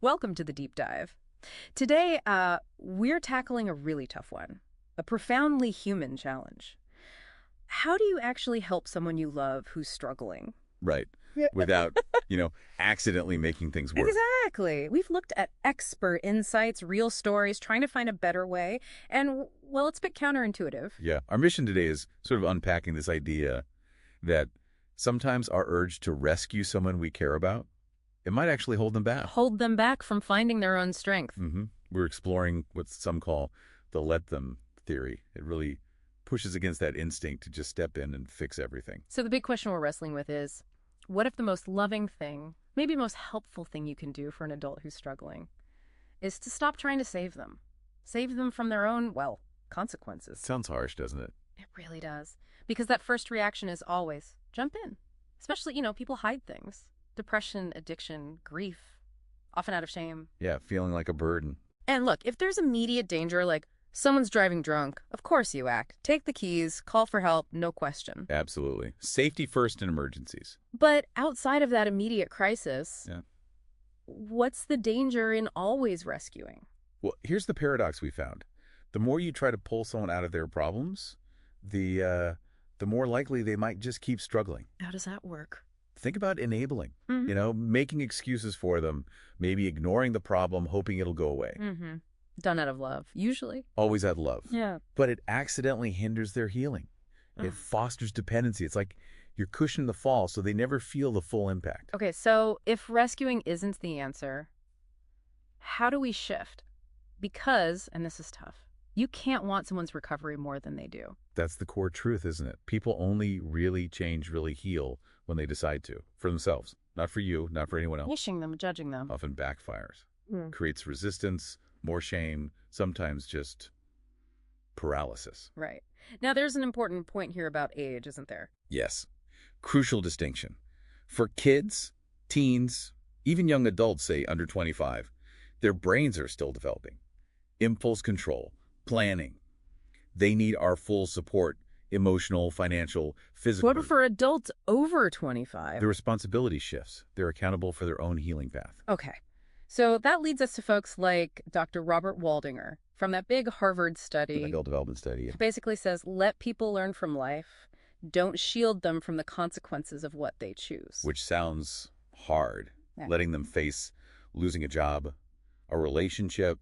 Welcome to the deep dive. Today, we're tackling a really tough one, a profoundly human challenge. How do you actually help someone you love who's struggling? Right. Yeah. Without, accidentally making things worse. Exactly. We've looked at expert insights, real stories, trying to find a better way, and, well, it's a bit counterintuitive. Yeah. Our mission today is sort of unpacking this idea that sometimes our urge to rescue someone we care about, it might actually hold them back. Hold them back from finding their own strength. We're exploring what some call the let them theory. It really pushes against that instinct to just step in and fix everything. So the big question we're wrestling with is, what if the most loving thing, maybe most helpful thing you can do for an adult who's struggling, is to stop trying to save them? Save them from their own, well, consequences. Sounds harsh, doesn't it? It really does. Because that first reaction is always, jump in. Especially, people hide things. Depression, addiction, grief, often out of shame. Yeah, feeling like a burden. And look, if there's immediate danger, like someone's driving drunk, of course you act. Take the keys, call for help, no question. Absolutely. Safety first in emergencies. But outside of that immediate crisis, Yeah. what's the danger in always rescuing? Well, here's the paradox we found. The more you try to pull someone out of their problems, the more likely they might just keep struggling. How does that work? Think about enabling, making excuses for them, maybe ignoring the problem, hoping it'll go away. Done out of love, usually. Always out of love. Yeah. But it accidentally hinders their healing. It fosters dependency. It's like you're cushioning the fall so they never feel the full impact. Okay, so if rescuing isn't the answer, how do we shift? Because, and this is tough, you can't want someone's recovery more than they do. That's the core truth, isn't it? People only really change, really heal when they decide to, for themselves. Not for you, not for anyone else. Wishing them, judging them. Often backfires. Creates resistance, more shame, sometimes just paralysis. Right. Now, there's an important point here about age, isn't there? Yes. Crucial distinction. For kids, teens, even young adults, say under 25, their brains are still developing. Impulse control, planning. They need our full support, emotional, financial, physical. What for adults over 25? The responsibility shifts. They're accountable for their own healing path. Okay. So that leads us to folks like Dr. Robert Waldinger from that big Harvard study. The adult development study. Basically says, let people learn from life. Don't shield them from the consequences of what they choose. Which sounds hard. Yeah. Letting them face losing a job, a relationship,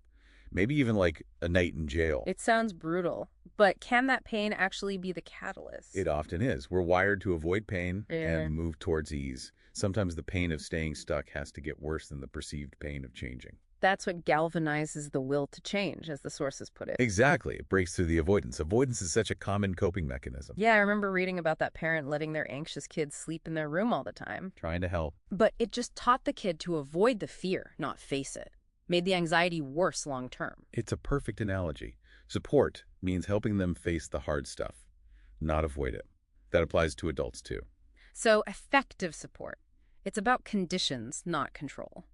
maybe even like a night in jail. It sounds brutal, but can that pain actually be the catalyst? It often is. We're wired to avoid pain Yeah. and move towards ease. Sometimes the pain of staying stuck has to get worse than the perceived pain of changing. That's what galvanizes the will to change, as the sources put it. Exactly. It breaks through the avoidance. Avoidance is such a common coping mechanism. Yeah, I remember reading about that parent letting their anxious kids sleep in their room all the time. Trying to help. But it just taught the kid to avoid the fear, not face it. Made the anxiety worse long term. It's a perfect analogy. Support means helping them face the hard stuff, not avoid it. That applies to adults too. So effective support. It's about conditions, not control.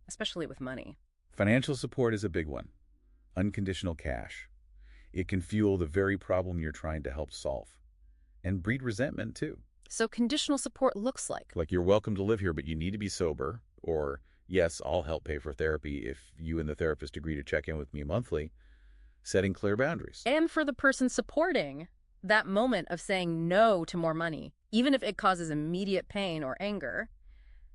Especially with money. Financial support is a big one. Unconditional cash. It can fuel the very problem you're trying to help solve. And breed resentment too. So conditional support looks like You're welcome to live here, but you need to be sober. Or, yes, I'll help pay for therapy if you and the therapist agree to check in with me monthly. Setting clear boundaries. and for the person supporting, that moment of saying no to more money, even if it causes immediate pain or anger,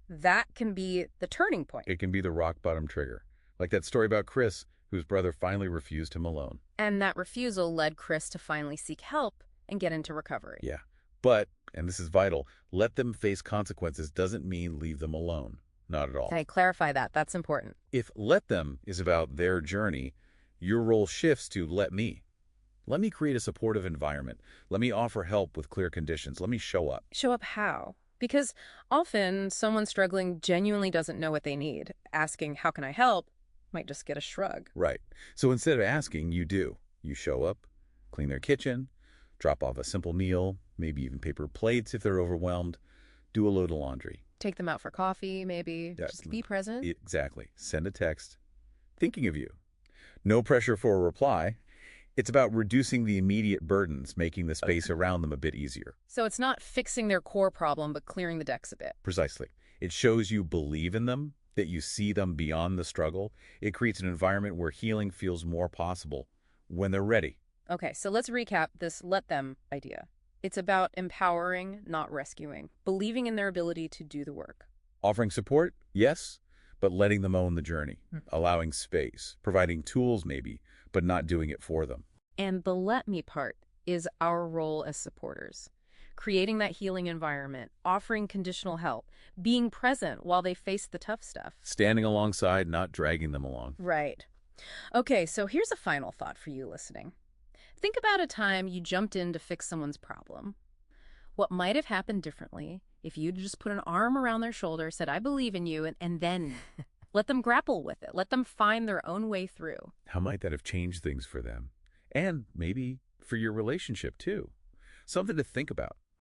that can be the turning point. It can be the rock bottom trigger. Like that story about Chris, whose brother finally refused him alone. And that refusal led Chris to finally seek help and get into recovery. Yeah. But, and this is vital, let them face consequences doesn't mean leave them alone. Not at all. Okay, clarify that. That's important. If let them is about their journey, your role shifts to let me. Let me create a supportive environment. Let me offer help with clear conditions. Let me show up. Show up how? Because often someone struggling genuinely doesn't know what they need. Asking, how can I help, might just get a shrug. Right. So instead of asking, you do. You show up, clean their kitchen, drop off a simple meal, maybe even paper plates if they're overwhelmed, do a load of laundry. Take them out for coffee, maybe. Yeah. Just be present. Exactly. Send a text. Thinking of you. No pressure for a reply. It's about reducing the immediate burdens, making the space around them a bit easier. So it's not fixing their core problem, but clearing the decks a bit. Precisely. It shows you believe in them, that you see them beyond the struggle. It creates an environment where healing feels more possible when they're ready. Okay, so let's recap this let them idea. It's about empowering, not rescuing, believing in their ability to do the work. Offering support, yes, but letting them own the journey, Hmm. allowing space, providing tools maybe, but not doing it for them. And the let me part is our role as supporters. Creating that healing environment, offering conditional help, being present while they face the tough stuff. Standing alongside, not dragging them along. Right. Okay, so here's a final thought for you listening. Think about a time you jumped in to fix someone's problem. What might have happened differently if you'd just put an arm around their shoulder, said, I believe in you, and then let them grapple with it. Let them find their own way through. How might that have changed things for them? And maybe for your relationship too. Something to think about.